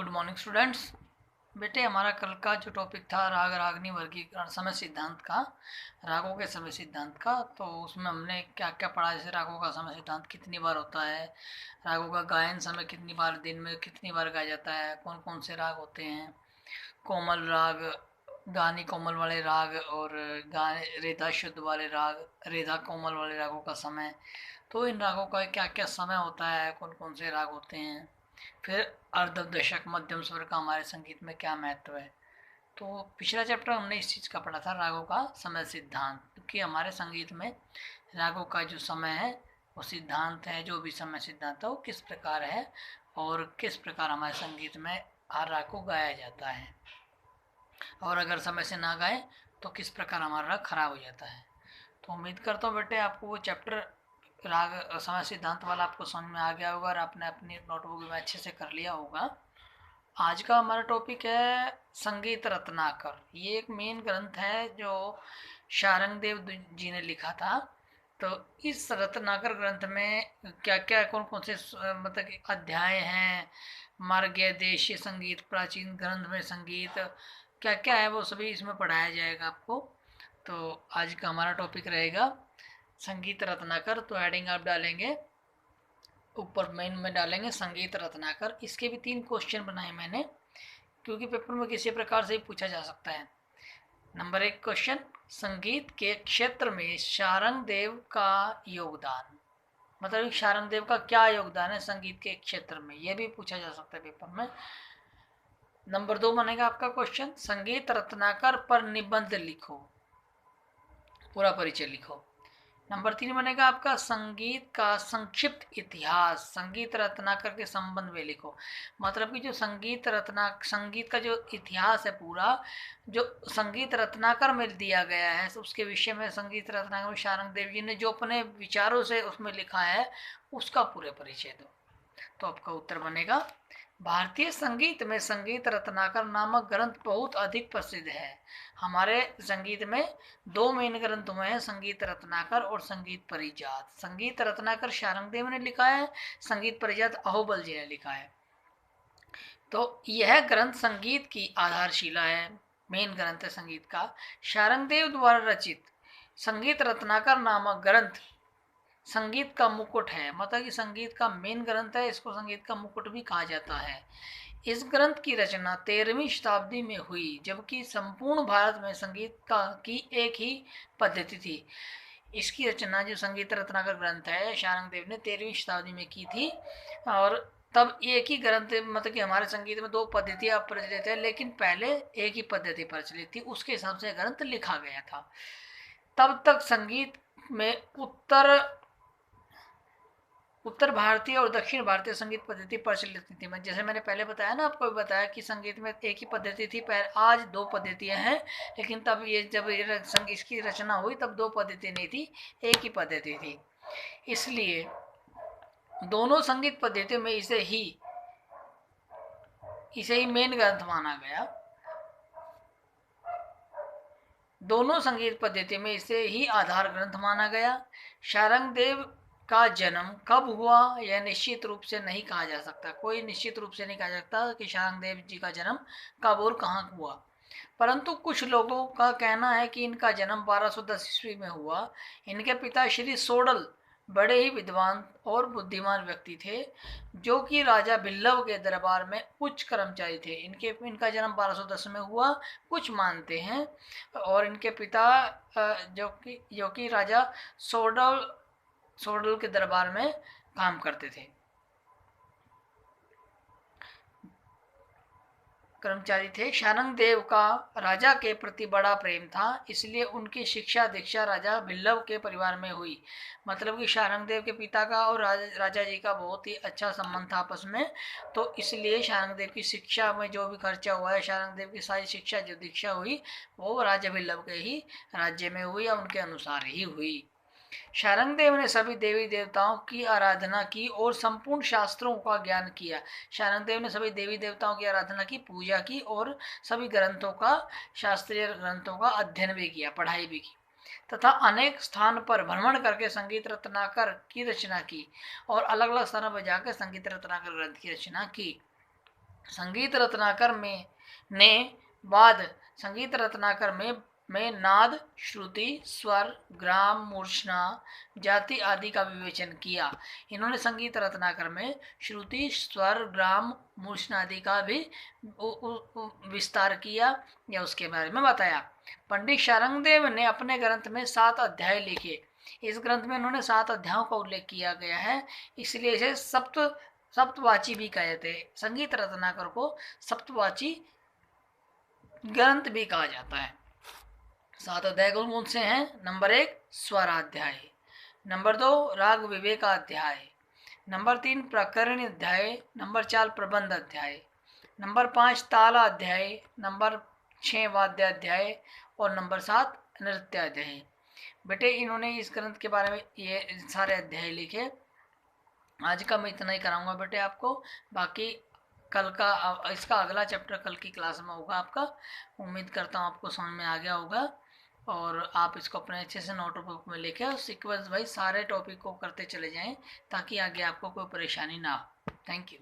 Good morning students. बेटे हमारा कल का जो टॉपिक था राग रागनी वर्गीकरण समय सिद्धांत का, रागों के समय सिद्धांत का, तो उसमें हमने क्या क्या पढ़ा। जैसे रागों का समय सिद्धांत कितनी बार होता है, रागों का गायन समय कितनी बार, दिन में कितनी बार गाया जाता है, कौन कौन से राग होते हैं, कोमल राग, गानी कोमल वाले राग और गाने रेदा शुद्ध वाले राग, रेदा कोमल वाले रागों का समय। तो इन रागों का क्या क्या समय होता है, कौन कौन से राग होते हैं। फिर अर्ध दशक मध्यम स्वर का हमारे संगीत में क्या महत्व है। तो पिछला चैप्टर हमने इस चीज़ का पढ़ा था, रागों का समय सिद्धांत, क्योंकि हमारे संगीत में रागों का जो समय है वो सिद्धांत है, जो भी समय सिद्धांत है वो किस प्रकार है और किस प्रकार हमारे संगीत में हर राग को गाया जाता है, और अगर समय से ना गाए तो किस प्रकार हमारा राग खराब हो जाता है। तो उम्मीद करता हूँ बेटे आपको वो चैप्टर राग समय सिद्धांत वाला आपको समझ में आ गया होगा और आपने अपनी नोटबुक में अच्छे से कर लिया होगा। आज का हमारा टॉपिक है संगीत रत्नाकर। ये एक मेन ग्रंथ है जो शारंग देव जी ने लिखा था। तो इस रत्नाकर ग्रंथ में क्या क्या कौन कौन से मतलब कि अध्याय हैं, मार्गीय देशीय संगीत, प्राचीन ग्रंथ में संगीत, क्या क्या है वो सभी इसमें पढ़ाया जाएगा आपको। तो आज का हमारा टॉपिक रहेगा संगीत रत्नाकर। तो हेडिंग आप डालेंगे ऊपर मेन में डालेंगे संगीत रत्नाकर। इसके भी 3 क्वेश्चन बनाए मैंने, क्योंकि पेपर में किसी प्रकार से ही पूछा जा सकता है। नंबर 1 क्वेश्चन, संगीत के क्षेत्र में शारंग देव का योगदान, मतलब शारंग देव का क्या योगदान है संगीत के क्षेत्र में, यह भी पूछा जा सकता है पेपर में। नंबर 2 बनेगा आपका क्वेश्चन, संगीत रत्नाकर पर निबंध लिखो, पूरा परिचय लिखो। नंबर 3 बनेगा आपका संगीत का संक्षिप्त इतिहास, संगीत रत्नाकर के संबंध में लिखो। मतलब कि जो संगीत का जो इतिहास है पूरा, जो संगीत रत्नाकर में दिया गया है उसके विषय में, संगीत रत्नाकर में शारंग देव जी ने जो अपने विचारों से उसमें लिखा है उसका पूरे परिचय दो। तो आपका उत्तर बनेगा, भारतीय संगीत में संगीत रत्नाकर नामक ग्रंथ बहुत अधिक प्रसिद्ध है। हमारे संगीत में 2 मेन ग्रंथ हुए हैं, संगीत रत्नाकर और संगीत परिजात। संगीत रत्नाकर शारंग देव ने लिखा है, संगीत परिजात अहोबल जी ने लिखा है। तो यह ग्रंथ संगीत की आधारशिला है, मेन ग्रंथ है संगीत का। शारंग देव द्वारा रचित संगीत रत्नाकर नामक ग्रंथ संगीत का मुकुट है, मतलब कि संगीत का मेन ग्रंथ है, इसको संगीत का मुकुट भी कहा जाता है। इस ग्रंथ की रचना 13वीं शताब्दी में हुई, जबकि संपूर्ण भारत में संगीत की एक ही पद्धति थी। इसकी रचना जो संगीत रत्नाकर ग्रंथ है शारंग देव ने 13वीं शताब्दी में की थी, और तब एक ही ग्रंथ, मतलब कि हमारे संगीत में 2 पद्धतियां प्रचलित है, लेकिन पहले एक ही पद्धति प्रचलित थी, उसके हिसाब से ग्रंथ लिखा गया था। तब तक संगीत में उत्तर भारतीय और दक्षिण भारतीय संगीत पद्धति प्रचलित थी। मैं जैसे मैंने पहले बताया ना, आपको बताया कि संगीत में एक ही पद्धति थी, आज 2 पद्धतियां हैं, लेकिन तब ये जब इसकी रचना हुई तब 2 पद्धति नहीं थी, एक ही पद्धति थी। इसलिए दोनों संगीत पद्धतियों में इसे ही मेन ग्रंथ माना गया। दोनों संगीत पद्धति में इसे ही आधार ग्रंथ माना गया। शारंग देव का जन्म कब हुआ यह निश्चित रूप से नहीं कहा जा सकता, कोई निश्चित रूप से नहीं कहा जा सकता कि शारंग देव जी का जन्म कब और कहाँ हुआ, परंतु कुछ लोगों का कहना है कि इनका जन्म 1210 ईस्वी में हुआ। इनके पिता श्री सोडल बड़े ही विद्वान और बुद्धिमान व्यक्ति थे, जो कि राजा बिल्लव के दरबार में उच्च कर्मचारी थे। इनका जन्म 1210 में हुआ, कुछ मानते हैं, और इनके पिता जो कि राजा सोडल के दरबार में काम करते थे, कर्मचारी थे। शारंग देव का राजा के प्रति बड़ा प्रेम था, इसलिए उनकी शिक्षा दीक्षा राजा बिल्लव के परिवार में हुई। मतलब कि शारंग देव के पिता का और राजा जी का बहुत ही अच्छा संबंध था आपस में, तो इसलिए शारंग देव की शिक्षा में जो भी खर्चा हुआ है, शारंग देव की सारी शिक्षा जो दीक्षा हुई वो राजा बिल्लव के ही राज्य में हुई या उनके अनुसार ही हुई। शारंग देव ने सभी देवी देवताओं की आराधना की और संपूर्ण शास्त्रों का ज्ञान किया। शारंग देव ने सभी देवी देवताओं की आराधना की, पूजा की, और सभी ग्रंथों का, शास्त्रीय ग्रंथों का अध्ययन भी किया, पढ़ाई भी की, तथा अनेक स्थान पर भ्रमण करके संगीत रत्नाकर की रचना की, और अलग अलग स्थानों पर जाकर संगीत रत्नाकर ग्रंथ की रचना की। संगीत रत्नाकर में ने बाद संगीत रत्नाकर में नाद, श्रुति, स्वर, ग्राम, मूर्छना, जाति आदि का विवेचन किया। इन्होंने संगीत रत्नाकर में श्रुति, स्वर, ग्राम, मूर्छना आदि का भी विस्तार किया या उसके बारे में बताया। पंडित शारंगदेव ने अपने ग्रंथ में 7 अध्याय लिखे। इस ग्रंथ में उन्होंने 7 अध्यायों का उल्लेख किया गया है, इसलिए इसे सप्तवाची भी कहते हैं। संगीत रत्नाकर को सप्तवाची ग्रंथ भी कहा जाता है। 7 अध्याय कौन से हैं? नंबर 1 स्वराध्याय, नंबर 2 राग विवेकाध्याय, नंबर 3 प्रकरण अध्याय, नंबर 4 प्रबंध अध्याय, नंबर 5 ताला अध्याय, नंबर 6 वाद्याध्याय और नंबर 7 नृत्याध्याय। बेटे इन्होंने इस ग्रंथ के बारे में ये सारे अध्याय लिखे। आज का मैं इतना ही कराऊंगा बेटे आपको, बाकी कल का इसका अगला चैप्टर कल की क्लास में होगा आपका। उम्मीद करता हूँ आपको समझ में आ गया होगा और आप इसको अपने अच्छे से नोटबुक में लिखे और सीक्वेंस वाइज सारे टॉपिक को करते चले जाएं ताकि आगे आपको कोई परेशानी ना हो। Thank you.